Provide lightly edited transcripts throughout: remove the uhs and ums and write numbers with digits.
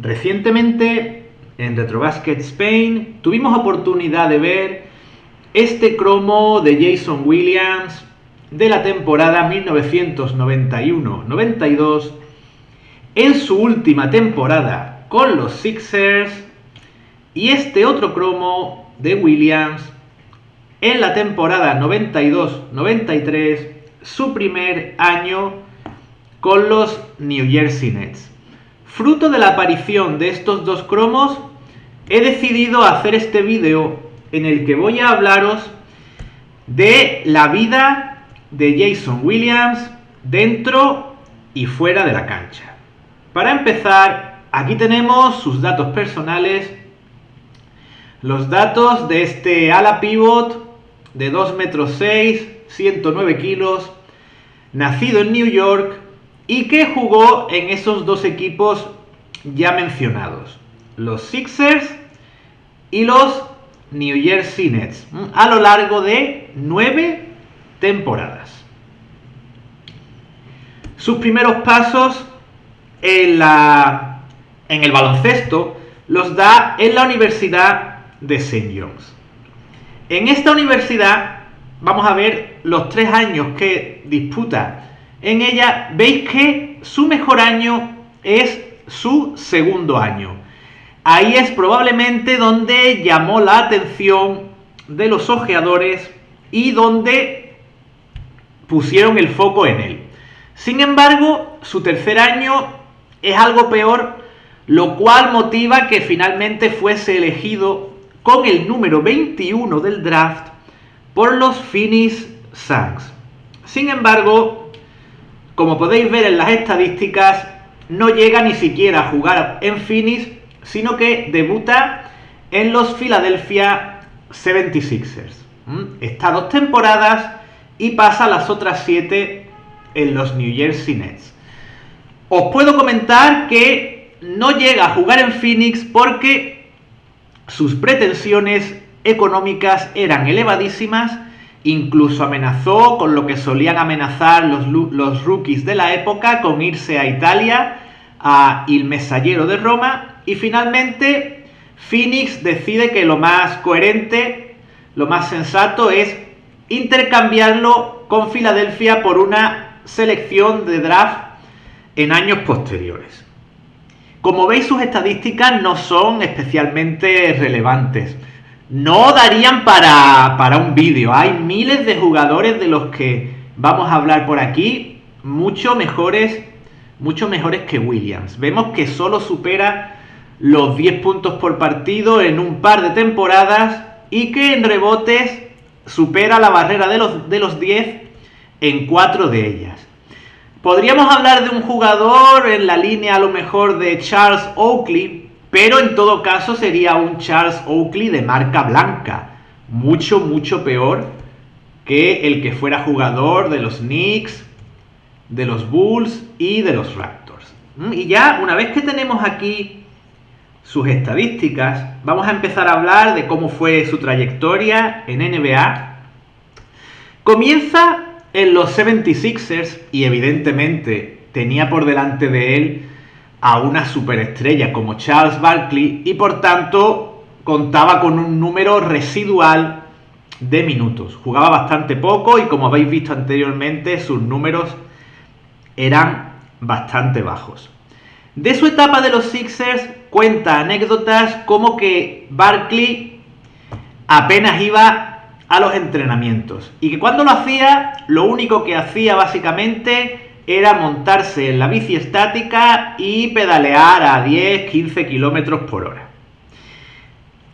Recientemente en Retrobasket Spain tuvimos oportunidad de ver este cromo de Jason Williams de la temporada 1991-92 en su última temporada con los Sixers, y este otro cromo de Williams en la temporada 92-93, su primer año con los New Jersey Nets. Fruto de la aparición de estos dos cromos, he decidido hacer este vídeo en el que voy a hablaros de la vida de Jason Williams dentro y fuera de la cancha. Para empezar, aquí tenemos sus datos personales, los datos de este ala pivot de 2,6 metros, 109 kilos, nacido en New York y que jugó en esos dos equipos ya mencionados, los Sixers y los New Jersey Nets, a lo largo de 9 temporadas. Sus primeros pasos en el baloncesto los da en la Universidad de St. John's. En esta universidad vamos a ver los 3 años que disputa en ella. Veis que su mejor año es su segundo año. Ahí es probablemente donde llamó la atención de los ojeadores y donde pusieron el foco en él. Sin embargo, su tercer año es algo peor, lo cual motiva que finalmente fuese elegido con el número 21 del draft por los Phoenix Suns. Sin embargo, como podéis ver en las estadísticas, no llega ni siquiera a jugar en Phoenix, sino que debuta en los Philadelphia 76ers. Está 2 temporadas y pasa las otras 7 en los New Jersey Nets. Os puedo comentar que no llega a jugar en Phoenix porque sus pretensiones económicas eran elevadísimas. Incluso amenazó con lo que solían amenazar los rookies de la época, con irse a Italia, a Il Messaggero de Roma, y finalmente Phoenix decide que lo más coherente, lo más sensato es intercambiarlo con Filadelfia por una selección de draft en años posteriores. Como veis, sus estadísticas no son especialmente relevantes. No darían para un vídeo. Hay miles de jugadores de los que vamos a hablar por aquí, mucho mejores que Williams. Vemos que solo supera los 10 puntos por partido en un par de temporadas y que en rebotes supera la barrera de los 10 en 4 de ellas. Podríamos hablar de un jugador en la línea a lo mejor de Charles Oakley, pero en todo caso sería un Charles Oakley de marca blanca, mucho peor que el que fuera jugador de los Knicks, de los Bulls y de los Raptors. Y ya una vez que tenemos aquí sus estadísticas, vamos a empezar a hablar de cómo fue su trayectoria en NBA. Comienza en los 76ers y evidentemente tenía por delante de él a una superestrella como Charles Barkley y por tanto contaba con un número residual de minutos. Jugaba bastante poco y, como habéis visto anteriormente, sus números eran bastante bajos. De su etapa de los Sixers cuenta anécdotas como que Barkley apenas iba a los entrenamientos y que cuando lo hacía, lo único que hacía básicamente era montarse en la bici estática y pedalear a 10-15 kilómetros por hora.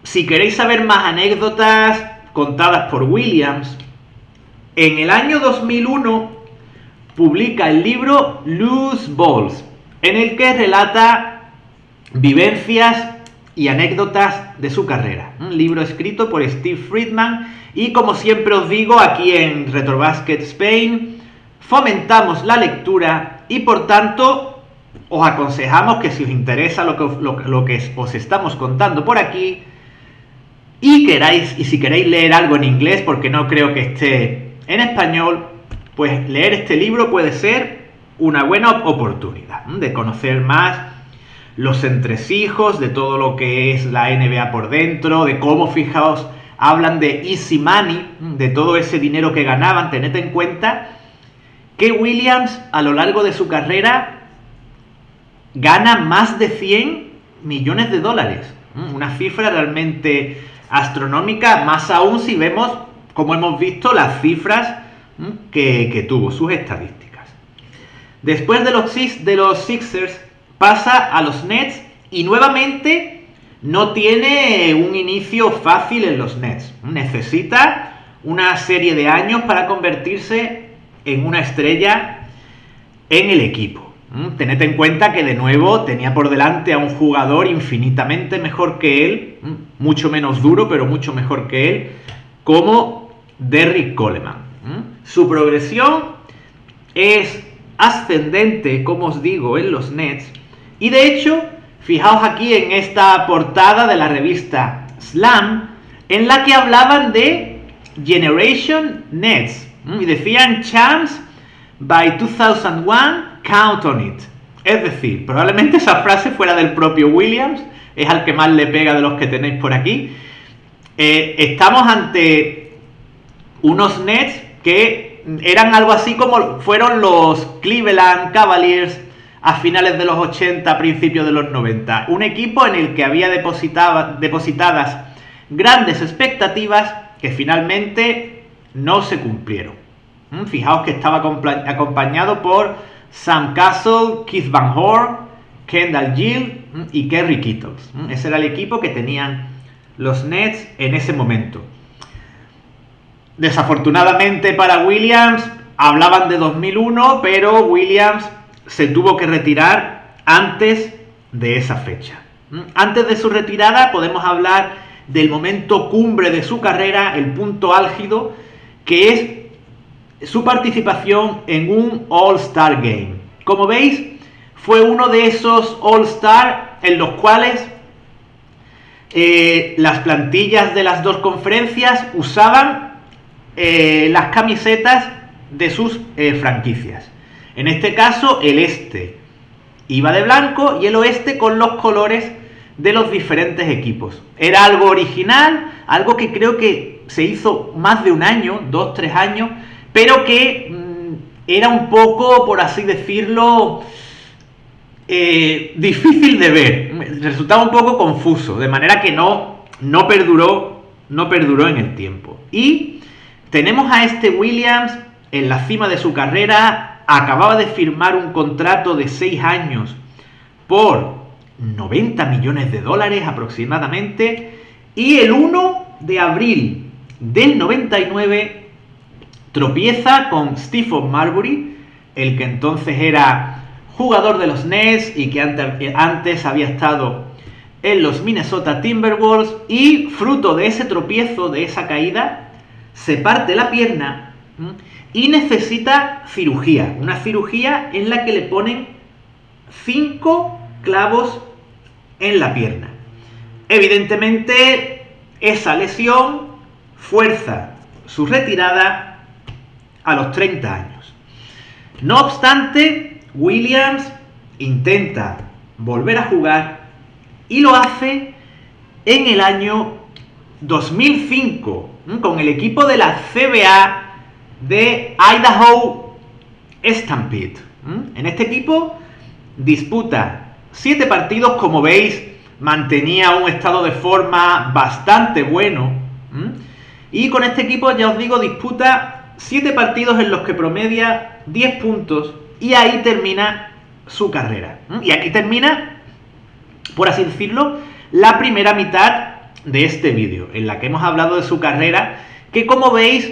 Si queréis saber más anécdotas contadas por Williams, en el año 2001 publica el libro Loose Balls, en el que relata vivencias y anécdotas de su carrera. Un libro escrito por Steve Friedman, y como siempre os digo, aquí en Retrobasket Spain fomentamos la lectura y por tanto os aconsejamos que si os interesa lo que os estamos contando por aquí y si queréis leer algo en inglés, porque no creo que esté en español, pues leer este libro puede ser una buena oportunidad de conocer más los entresijos, de todo lo que es la NBA por dentro, de cómo, fijaos, hablan de easy money, de todo ese dinero que ganaban. Tened en cuenta que Williams a lo largo de su carrera gana más de 100 millones de dólares. Una cifra realmente astronómica, más aún si vemos, como hemos visto, las cifras que tuvo, sus estadísticas. Después de los Sixers pasa a los Nets y nuevamente no tiene un inicio fácil en los Nets. Necesita una serie de años para convertirse en una estrella en el equipo. Tened en cuenta que de nuevo tenía por delante a un jugador infinitamente mejor que él, mucho menos duro, pero mucho mejor que él, como Derrick Coleman. Su progresión es ascendente, como os digo, en los Nets. Y de hecho, fijaos aquí en esta portada de la revista Slam, en la que hablaban de Generation Nets. Y decían Champs by 2001, count on it. Es decir, probablemente esa frase fuera del propio Williams, es al que más le pega de los que tenéis por aquí. Estamos ante unos Nets que eran algo así como fueron los Cleveland Cavaliers a finales de los 80, principios de los 90. Un equipo en el que había depositadas grandes expectativas que finalmente no se cumplieron. Fijaos que estaba acompañado por Sam Cassell, Keith Van Horn, Kendall Gill y Kerry Kittles. Ese era el equipo que tenían los Nets en ese momento. Desafortunadamente para Williams, hablaban de 2001, pero Williams se tuvo que retirar antes de esa fecha. Antes de su retirada podemos hablar del momento cumbre de su carrera, el punto álgido, que es su participación en un All-Star Game. Como veis, fue uno de esos All-Star en los cuales las plantillas de las dos conferencias usaban las camisetas de sus franquicias. En este caso, el este iba de blanco y el oeste con los colores de los diferentes equipos. Era algo original, algo que creo que se hizo más de un año, 2-3 años, pero que era un poco, por así decirlo, difícil de ver. Resultaba un poco confuso, de manera que no perduró en el tiempo. Y tenemos a este Williams en la cima de su carrera. Acababa de firmar un contrato de 6 años por 90 millones de dólares aproximadamente. Y el 1 de abril del 99 tropieza con Stephen Marbury, el que entonces era jugador de los Nets y que antes había estado en los Minnesota Timberwolves, y fruto de ese tropiezo, de esa caída, se parte la pierna y necesita cirugía, una cirugía en la que le ponen 5 clavos en la pierna. Evidentemente, esa lesión fuerza su retirada a los 30 años. No obstante, Williams intenta volver a jugar y lo hace en el año 2005 con el equipo de la CBA de Idaho Stampede. En este equipo disputa 7 partidos, como veis, mantenía un estado de forma bastante bueno. Y con este equipo, ya os digo, disputa 7 partidos en los que promedia 10 puntos y ahí termina su carrera. Y aquí termina, por así decirlo, la primera mitad de este vídeo, en la que hemos hablado de su carrera, que como veis,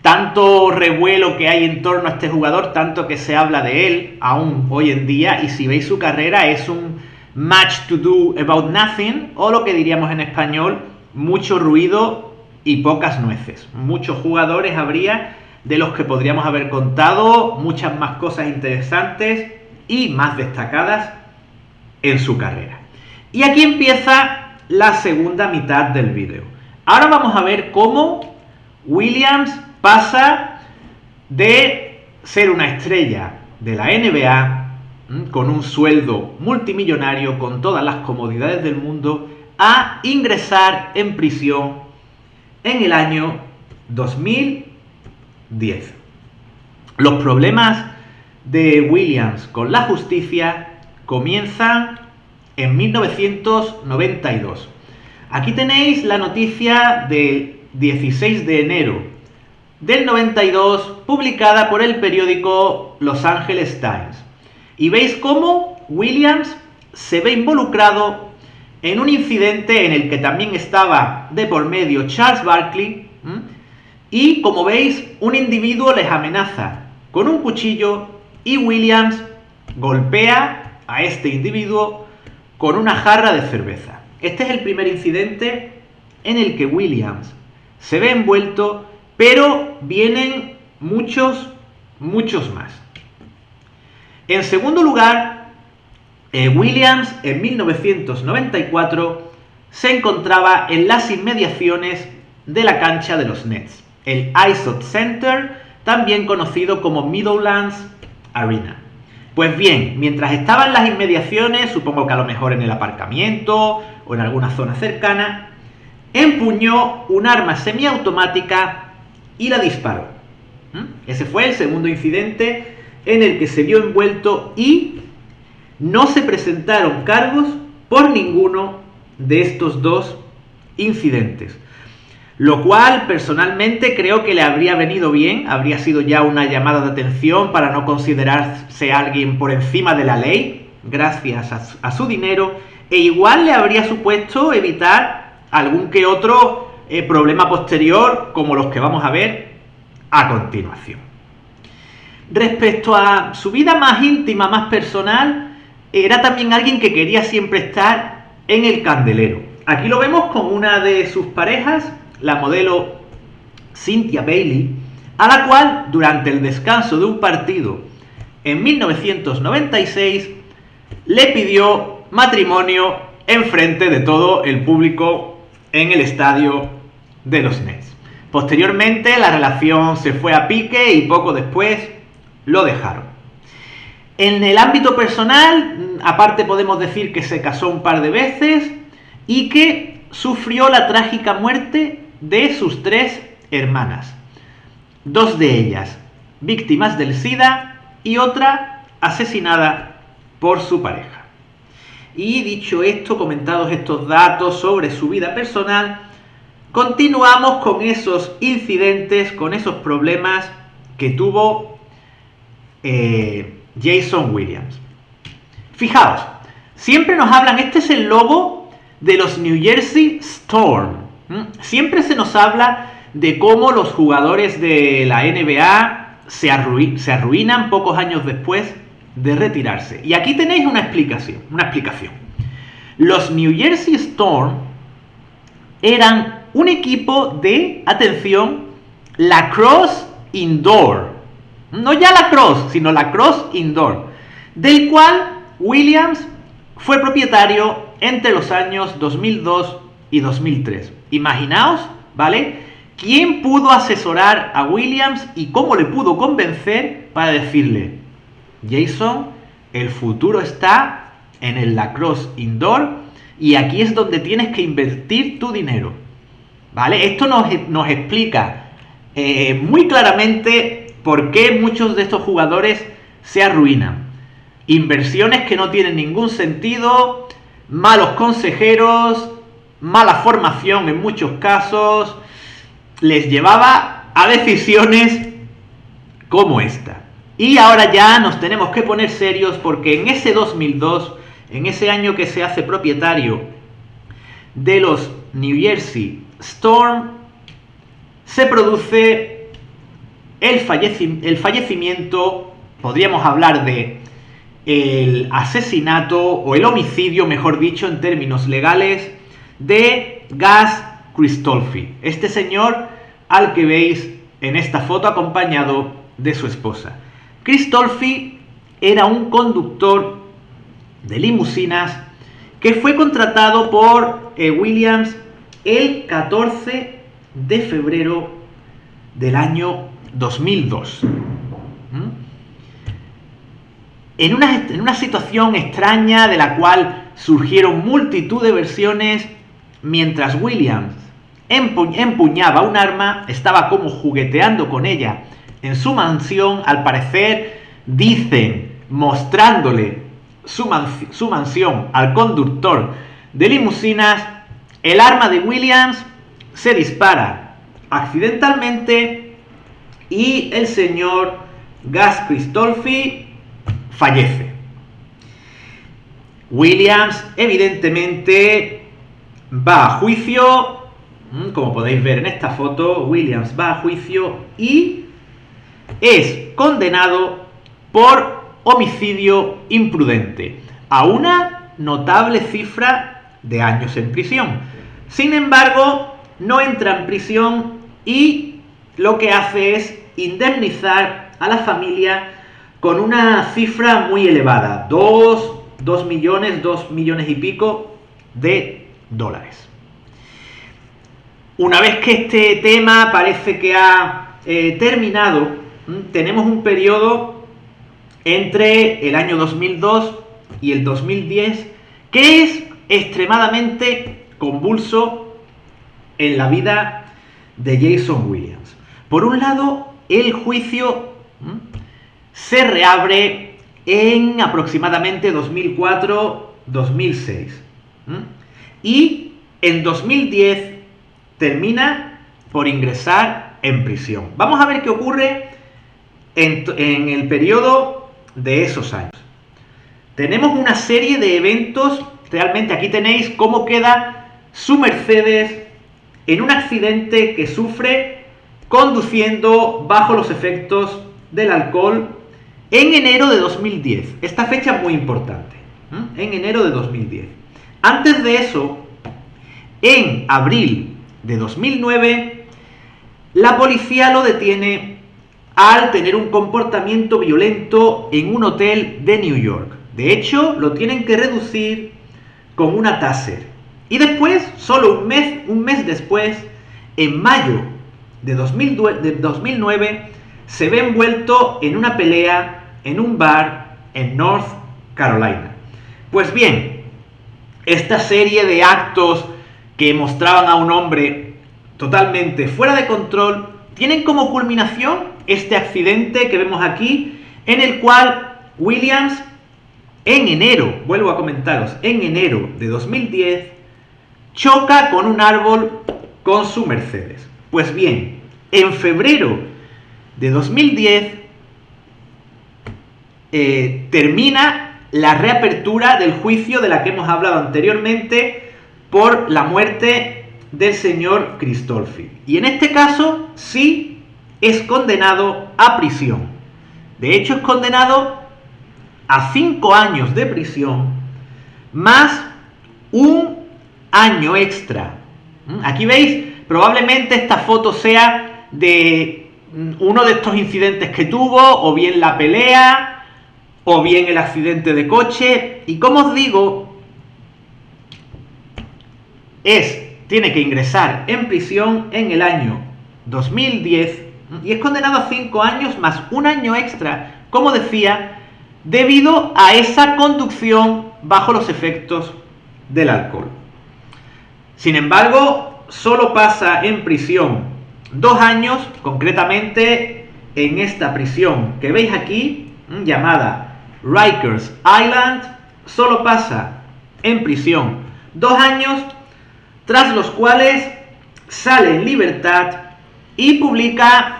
tanto revuelo que hay en torno a este jugador, tanto que se habla de él aún hoy en día, y si veis su carrera es un much to do about nothing, o lo que diríamos en español, mucho ruido y pocas nueces. Muchos jugadores habría de los que podríamos haber contado, muchas más cosas interesantes y más destacadas en su carrera. Y aquí empieza la segunda mitad del vídeo. Ahora vamos a ver cómo Williams pasa de ser una estrella de la NBA con un sueldo multimillonario, con todas las comodidades del mundo, a ingresar en prisión en el año 2010. Los problemas de Williams con la justicia comienzan en 1992. Aquí tenéis la noticia del 16 de enero del 92, publicada por el periódico Los Angeles Times. Y veis cómo Williams se ve involucrado en un incidente en el que también estaba de por medio Charles Barkley, y como veis, un individuo les amenaza con un cuchillo y Williams golpea a este individuo con una jarra de cerveza. Este es el primer incidente en el que Williams se ve envuelto, pero vienen muchos más. En segundo lugar, Williams en 1994 se encontraba en las inmediaciones de la cancha de los Nets, el ISOT Center, también conocido como Meadowlands Arena. Pues bien, mientras estaba en las inmediaciones, supongo que a lo mejor en el aparcamiento o en alguna zona cercana, empuñó un arma semiautomática y la disparó. Ese fue el segundo incidente en el que se vio envuelto y no se presentaron cargos por ninguno de estos dos incidentes. Lo cual personalmente creo que le habría venido bien, habría sido ya una llamada de atención para no considerarse alguien por encima de la ley, gracias a su dinero, e igual le habría supuesto evitar algún que otro problema posterior, como los que vamos a ver a continuación. Respecto a su vida más íntima, más personal, era también alguien que quería siempre estar en el candelero. Aquí lo vemos con una de sus parejas, la modelo Cynthia Bailey, a la cual durante el descanso de un partido en 1996 le pidió matrimonio en frente de todo el público en el estadio de los Nets. Posteriormente la relación se fue a pique y poco después lo dejaron. En el ámbito personal, aparte podemos decir que se casó un par de veces y que sufrió la trágica muerte de sus 3 hermanas, 2 de ellas víctimas del SIDA y otra asesinada por su pareja. Y dicho esto, comentados estos datos sobre su vida personal, continuamos con esos incidentes, con esos problemas que tuvo Jason Williams. Fijaos, siempre nos hablan, este es el logo de los New Jersey Storm. Siempre se nos habla de cómo los jugadores de la NBA se arruinan pocos años después de retirarse. Y aquí tenéis una explicación. Los New Jersey Storm eran un equipo de, atención, lacrosse indoor. No ya lacrosse, sino lacrosse indoor, del cual Williams fue propietario entre los años 2002 y 2003. Imaginaos, ¿vale? ¿Quién pudo asesorar a Williams y cómo le pudo convencer para decirle: Jason, el futuro está en el lacrosse indoor y aquí es donde tienes que invertir tu dinero? ¿Vale? Esto nos explica muy claramente por qué muchos de estos jugadores se arruinan. Inversiones que no tienen ningún sentido, malos consejeros, mala formación en muchos casos, les llevaba a decisiones como esta. Y ahora ya nos tenemos que poner serios porque en ese 2002, en ese año que se hace propietario de los New Jersey Storm, se produce el fallecimiento, podríamos hablar de el asesinato o el homicidio, mejor dicho en términos legales, de Gus Kristolfi, este señor al que veis en esta foto acompañado de su esposa. Kristolfi era un conductor de limusinas que fue contratado por Williams el 14 de febrero del año 2002. en una situación extraña de la cual surgieron multitud de versiones, mientras Williams empuñaba un arma, estaba como jugueteando con ella en su mansión, al parecer, dicen, mostrándole su mansión al conductor de limusinas, el arma de Williams se dispara accidentalmente y el señor Gus Kristolfi fallece. Williams, evidentemente, va a juicio. Como podéis ver en esta foto, Williams va a juicio y es condenado por homicidio imprudente a una notable cifra de años en prisión. Sin embargo, no entra en prisión y lo que hace es indemnizar a la familia con una cifra muy elevada, 2 millones y pico de dólares. Una vez que este tema parece que ha terminado, tenemos un periodo entre el año 2002 y el 2010 que es extremadamente convulso en la vida de Jason Williams. Por un lado, el juicio se reabre en aproximadamente 2004-2006 y en 2010 termina por ingresar en prisión. Vamos a ver qué ocurre en el periodo de esos años. Tenemos una serie de eventos. Realmente aquí tenéis cómo queda su Mercedes en un accidente que sufre conduciendo bajo los efectos del alcohol en enero de 2010. Esta fecha es muy importante. En enero de 2010. Antes de eso, en abril de 2009, la policía lo detiene al tener un comportamiento violento en un hotel de New York. De hecho, lo tienen que reducir con una taser. Y después, solo un mes después, en mayo de 2009, se ve envuelto en una pelea en un bar en North Carolina. Pues bien, esta serie de actos que mostraban a un hombre totalmente fuera de control tienen como culminación este accidente que vemos aquí, en el cual Williams, en enero, vuelvo a comentaros, en enero de 2010, choca con un árbol con su Mercedes. Pues bien, en febrero de 2010 termina la reapertura del juicio de la que hemos hablado anteriormente por la muerte del señor Kristolfi. Y en este caso sí es condenado a prisión. De hecho, es condenado a 5 años de prisión más un año extra. Aquí veis, probablemente esta foto sea de uno de estos incidentes que tuvo, o bien la pelea, o bien el accidente de coche. Y como os digo, tiene que ingresar en prisión en el año 2010 y es condenado a 5 años más un año extra, como decía, debido a esa conducción bajo los efectos del alcohol. Sin embargo, solo pasa en prisión 2 años, concretamente en esta prisión que veis aquí, llamada Rikers Island. Solo pasa en prisión 2 años, tras los cuales sale en libertad y publica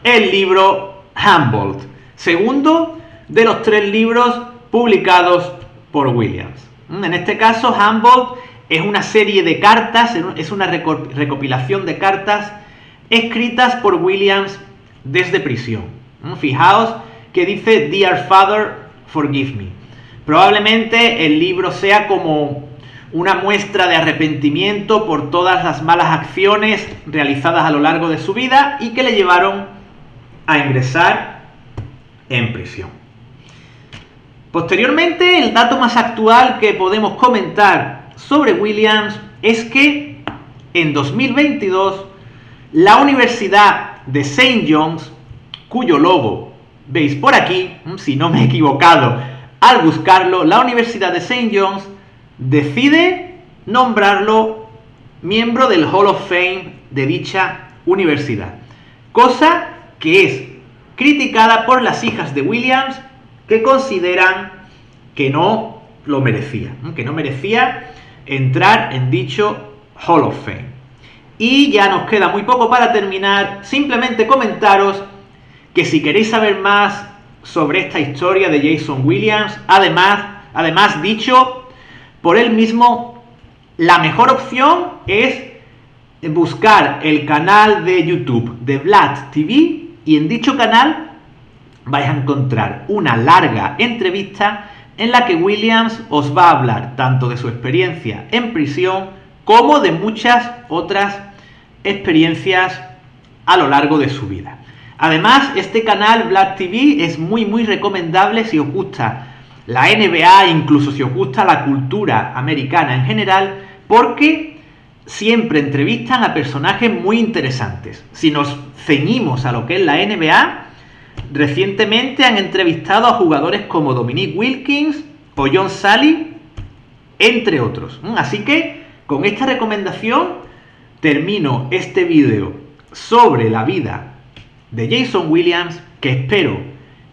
el libro Humboldt, segundo de los 3 libros publicados por Williams. En este caso, Humboldt es una serie de cartas, es una recopilación de cartas escritas por Williams desde prisión. Fijaos que dice Dear Father, forgive me. Probablemente el libro sea como una muestra de arrepentimiento por todas las malas acciones realizadas a lo largo de su vida y que le llevaron a ingresar en prisión. Posteriormente, el dato más actual que podemos comentar sobre Williams es que en 2022 la Universidad de St. John's, cuyo logo veis por aquí, si no me he equivocado, al buscarlo, la Universidad de St. John's decide nombrarlo miembro del Hall of Fame de dicha universidad. Cosa que es criticada por las hijas de Williams, que consideran que no lo merecía, que no merecía entrar en dicho Hall of Fame. Y ya nos queda muy poco para terminar, simplemente comentaros que si queréis saber más sobre esta historia de Jason Williams, además dicho por él mismo, la mejor opción es buscar el canal de YouTube de Vlad TV, y en dicho canal vais a encontrar una larga entrevista en la que Williams os va a hablar tanto de su experiencia en prisión como de muchas otras experiencias a lo largo de su vida. Además, este canal Vlad TV es muy recomendable si os gusta la NBA, incluso si os gusta la cultura americana en general, porque siempre entrevistan a personajes muy interesantes. Si nos ceñimos a lo que es la NBA, recientemente han entrevistado a jugadores como Dominique Wilkins o John Salley, entre otros. Así que con esta recomendación termino este vídeo sobre la vida de Jason Williams, que espero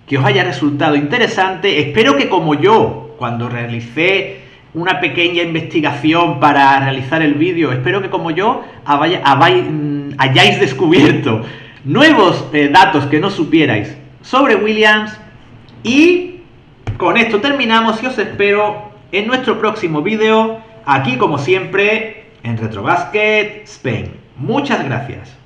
que os haya resultado interesante. Espero que, como yo, cuando realicé una pequeña investigación para realizar el vídeo, espero que como yo hayáis descubierto nuevos datos que no supierais sobre Williams. Y con esto terminamos y os espero en nuestro próximo vídeo, aquí como siempre en Retrobasket Spain. Muchas gracias.